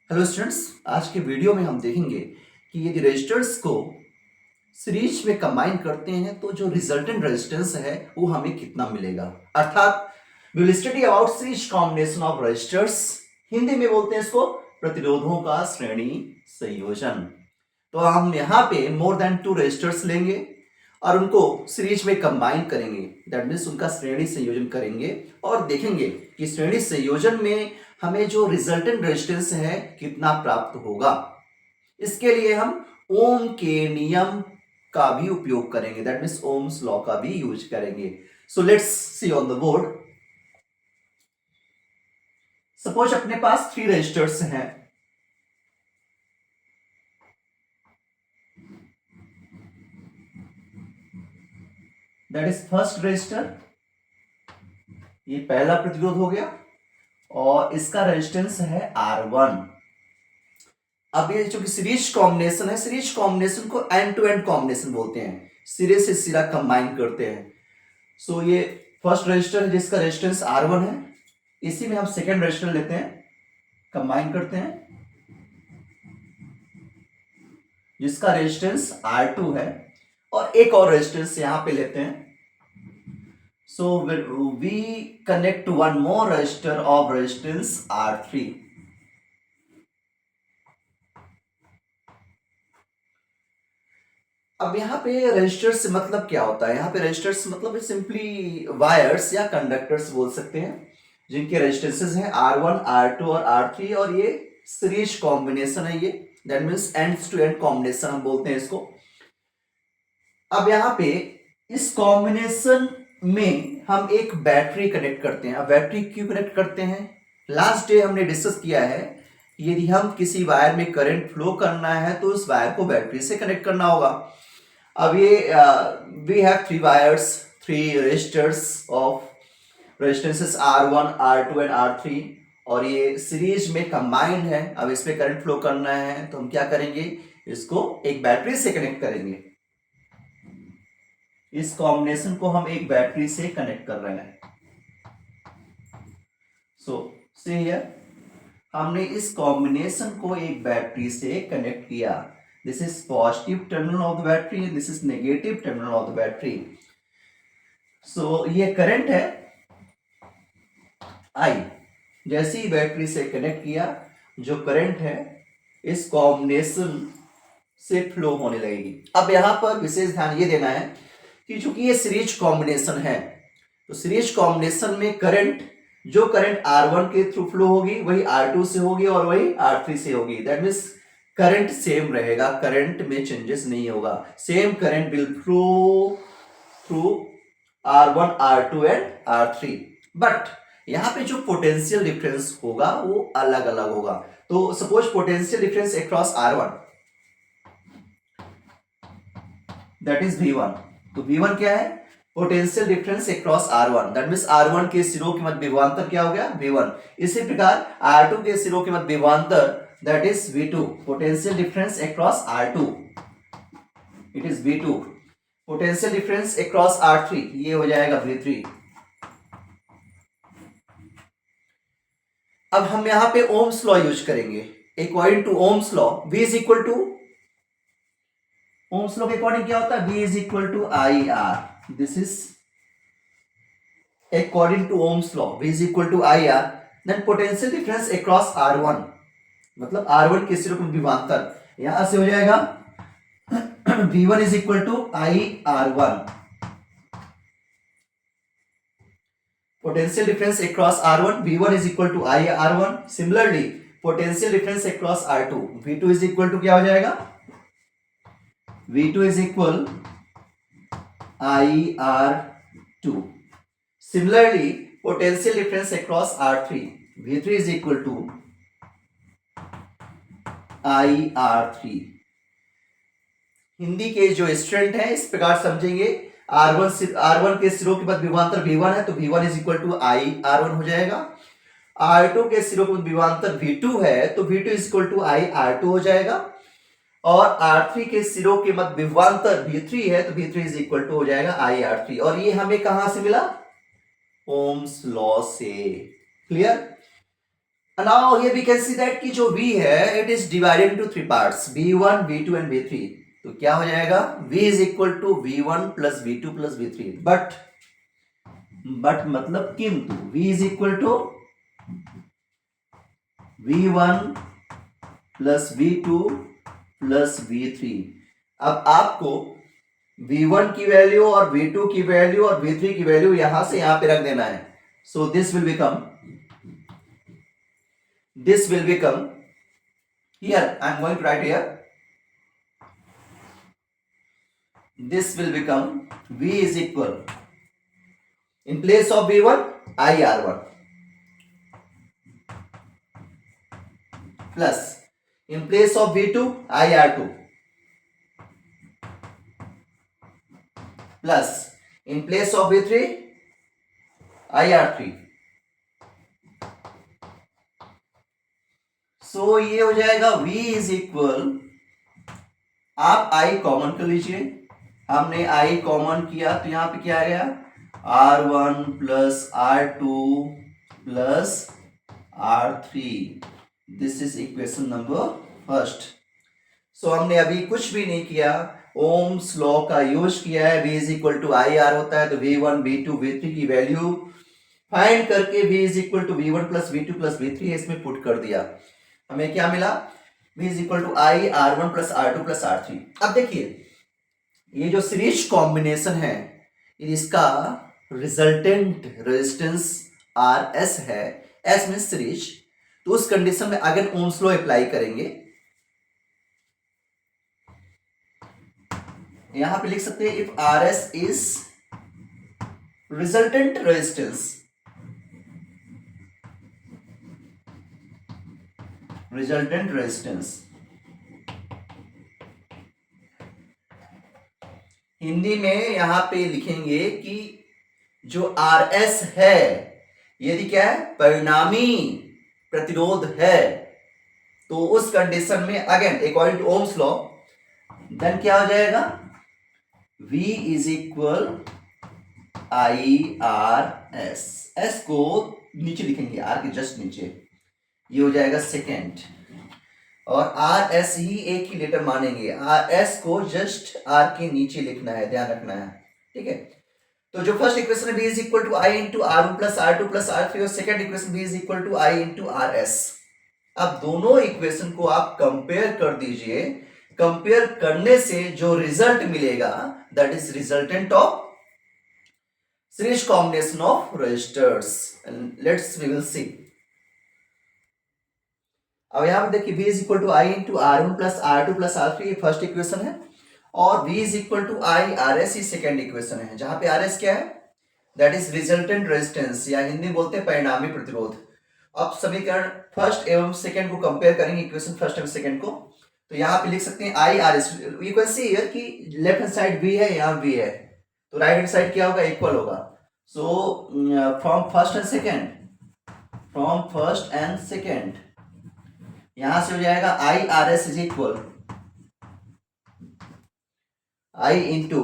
Hello students, आज के video में हम देखेंगे कि यदि रेजिस्टर्स को सीरीज में कंबाइन करते हैं तो जो रिजल्टेंट रेजिस्टेंस है वो हमें कितना मिलेगा। अर्थात we will study about series combination of resistors. Hindi में बोलते हैं इसको प्रतिरोधों का श्रेणी संयोजन। तो हम यहाँ पे मोर देन 2 रेजिस्टर्स लेंगे और उनको सीरीज में कंबाइन करेंगे। दैट मीन्स उनका श्रेणी संयोजन करेंगे और देखेंगे कि श्रेणी संयोजन में हमें जो रिजल्टेंट रेजिस्टेंस है कितना प्राप्त होगा। इसके लिए हम ओम के नियम का भी उपयोग करेंगे। दैट मीन्स ओम्स लॉ का भी यूज करेंगे। So let's see on the board. Suppose अपने पास 3 रेजिस्टर्स हैं। दैट इज फर्स्ट रेजिस्टर, ये पहला प्रतिरोध हो गया और इसका रेजिस्टेंस है R1। अब ये जो कि सीरीज कॉम्बिनेशन है, सीरीज कॉम्बिनेशन को एंड टू एंड कॉम्बिनेशन बोलते हैं, सिरे से सिरा कंबाइन करते हैं। सो ये फर्स्ट रेजिस्टर है जिसका रेजिस्टेंस R1 है, इसी में हम सेकेंड रेजिस्टर लेते हैं, कंबाइन करते हैं जिसका रेजिस्टेंस R2 है और एक और रेजिस्टेंस यहां पे लेते हैं। So we connect one more resistor of resistance R3. अब यहाँ पे रेजिस्टर से मतलब क्या होता है? यहाँ पे रेजिस्टर से मतलब सिंपली वायर्स या कंडक्टर्स बोल सकते हैं जिनके रेजिस्टेंसेस हैं R1, R2 और R3 और ये सीरीज कॉम्बिनेशन है। ये that means ends to end combination हम बोलते हैं इसको। अब यहाँ पे इस कॉम्बिनेशन में हम एक बैटरी कनेक्ट करते हैं। अब बैटरी क्यों कनेक्ट करते हैं? लास्ट डे हमने डिस्कस किया है यदि हम किसी वायर में करंट फ्लो करना है तो उस वायर को बैटरी से कनेक्ट करना होगा। अब ये we have 3 wires, 3 resistors of resistances R1, R2 and R3 और ये सीरीज में कंबाइंड है। अब इसमें करंट फ्लो करना है तो हम क्या करेंगे, इसको एक बैटरी से कनेक्ट करेंगे। इस कॉम्बिनेशन को हम एक बैटरी से कनेक्ट कर रहे हैं। सो सी हियर, हमने इस कॉम्बिनेशन को एक बैटरी से कनेक्ट किया। This is positive terminal of the battery, this is negative terminal of the battery. So ये करंट है I, जैसे ही बैटरी से कनेक्ट किया जो करंट है इस कॉम्बिनेशन से फ्लो होने लगेगी। अब यहां पर विशेष ध्यान ये देना है कि चूंकि ये सीरीज कॉम्बिनेशन है तो सीरीज कॉम्बिनेशन में करंट, जो करंट R1 के थ्रू फ्लो होगी वही R2 से होगी और वही R3 से होगी। दैट मीन्स करंट सेम रहेगा, करंट में चेंजेस नहीं होगा। Same current will flow through R1, R2 and R3, but यहां पे जो पोटेंशियल डिफरेंस होगा वो अलग अलग होगा। तो suppose potential difference across R1 that is V1। तो V1 क्या है? Potential difference across R1, that means R1 के सिरों के मध्य विभवांतर क्या हो गया? V1। इसी प्रकार R2 के सिरों के मध्य विभवांतर that is V2। Potential difference across R2 it is V2। Potential difference across R3 ये हो जाएगा V3। अब हम यहां पे ओम्स लॉ यूज करेंगे। According to Ohm's law V is equal to, Ohm's law के अकॉर्डिंग क्या होता है? V is equal to IR। This is according to Ohm's law, V is equal to IR। Then potential difference across R1 मतलब R1 के सिरों में विभवांतर, यहां से हो जाएगा V1 is equal to IR1। Potential difference across R1 V1 is equal to IR1। Similarly potential difference across R2 V2 is equal to क्या हो जाएगा? V2 is equal IR2. Similarly, potential difference across R3 V3 is equal to IR3। Hindi के जो student है इस प्रकार समझेंगे। R1 के सिरों के बाद विभवांतर V1 है तो V1 is equal to IR1 हो जाएगा। R2 के सिरों के बाद विभवांतर V2 है तो V2 is equal to IR2 हो जाएगा और R3 के सिरों के मध्य विभवांतर V3 है तो V3 इज इक्वल टू हो जाएगा IR3। और ये हमें कहां से मिला? ओम्स लॉ से। Clear? Now here we can see that कि जो V है it is divided into three parts, V1 V2 and V3। तो क्या हो जाएगा, V is equal to V1 plus V2 plus V3। But मतलब किंतु V is equal to V1 plus V2 plus V3। अब आपको V1 की वैल्यू और V2 की वैल्यू और V3 की वैल्यू यहां से यहां पे रख देना है। So this will become here I am going to write here, this will become V is equal, in place of V1 IR1 plus in place of V2 IR2 plus in place of V3 IR3। सो ये हो जाएगा V is equal, आप I common कर लीजिए, हमने I common किया तो यहां पे क्या आ गया, R1 plus R2 plus R3। This is equation number first. So हमने अभी कुछ भी नहीं किया, ओम्स लॉ का यूज किया है। V is equal to IR होता है तो V1 V2 V3 की वैल्यू फाइंड करके V is equal to V1 plus V2 plus V3 इसमें पुट कर दिया। हमें क्या मिला, V is equal to I R1 plus R2 plus R3। अब देखिए ये जो सीरीज कॉम्बिनेशन है इसका रिजल्टेंट रेजिस्टेंस RS है, S मीन सीरीज। तो उस कंडीशन में अगर ओम्स लॉ अप्लाई करेंगे, यहां पे लिख सकते हैं if RS is resultant resistance, resultant resistance Hindi में यहां पे लिखेंगे कि जो RS है यदि क्या है, परिणामी प्रतिरोध है, तो उस कंडीशन में again according to Ohm's law then क्या हो जाएगा, V is equal IRS। S को नीचे लिखेंगे, R के जस्ट नीचे, ये हो जाएगा सेकेंड, और RS ही एक ही लेटर मानेंगे, RS को जस्ट R के नीचे लिखना है, ध्यान रखना है, ठीक है। तो जो फर्स्ट इक्वेशन है V is equal to I into R1 plus R2 plus R3, और second equation V is equal to I into RS। अब दोनों इक्वेशन को आप कंपेयर कर दीजिए, कंपेयर करने से जो रिजल्ट मिलेगा that is resultant of series combination of resistors. Let's we will see. अब यहां पर देखिए V is equal to I into R1 plus R2 plus R3 first equation है, और V is equal to I RS ही second equation है, जहां पे RS क्या है, दैट इज रिजल्टेंट रेजिस्टेंस, या हिंदी बोलते हैं परिणामी प्रतिरोध। अब समीकरण फर्स्ट एवं सेकेंड को कंपेयर करेंगे, इक्वेशन फर्स्ट एवं सेकेंड को, तो यहाँ पे लिख सकते हैं आई RS। You can see here कि लेफ्ट हैंड साइड V है, यहाँ V है, तो राइट हैंड साइड क्या होगा, इक्वल होगा। So from first and second यहां से हो जाएगा I RS is equal I into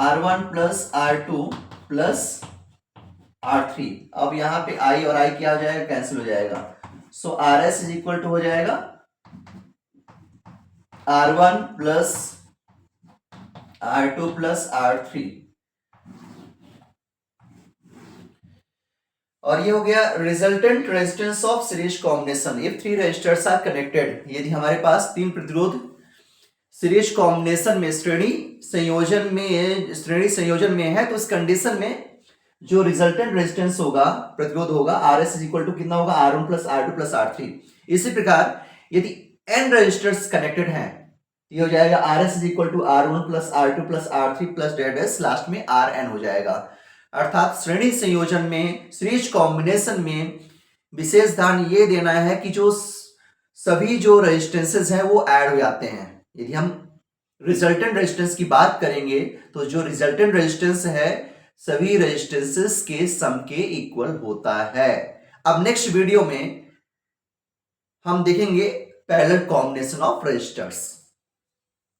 R1 plus R2 plus R3। अब यहां पे I और I क्या हो जाएगा, कैंसिल हो जाएगा। सो RS इज इक्वल टू हो जाएगा R1 plus R2 plus R3, और ये हो गया resultant resistance of series combination if three resistors are connected. यदि हमारे पास तीन प्रतिरोध सीरीज कॉम्बिनेशन में श्रेणी संयोजन में है, तो इस कंडीशन में जो रिजल्टेंट रेजिस्टेंस होगा, प्रतिरोध होगा, RS इज इक्वल टू कितना होगा, R1 plus R2 plus R3। इसी प्रकार यदि n रेजिस्टर्स कनेक्टेड हैं, ये हो जाएगा RS is equal to R1 plus R2 plus R3 plus डेस, लास्ट में RN हो जाएगा। अर्थात श्रेणी संयोजन में, सीरीज कॉम्बिनेशन में विशेष ध्यान ये देना है कि जो सभी जो रेजिस्टेंसेस हैं वो ऐड हो जाते हैं। यदि हम रिजल्टेंट रेजिस्टेंस की बात करेंगे तो जो रिजल्टेंट रेजिस्टेंस है सभी रेजिस्टेंसेस के सम के इक्वल होता है। अब नेक्स्ट वीडियो में हम देखेंगे पैरेलल कॉम्बिनेशन ऑफ रेजिस्टर्स।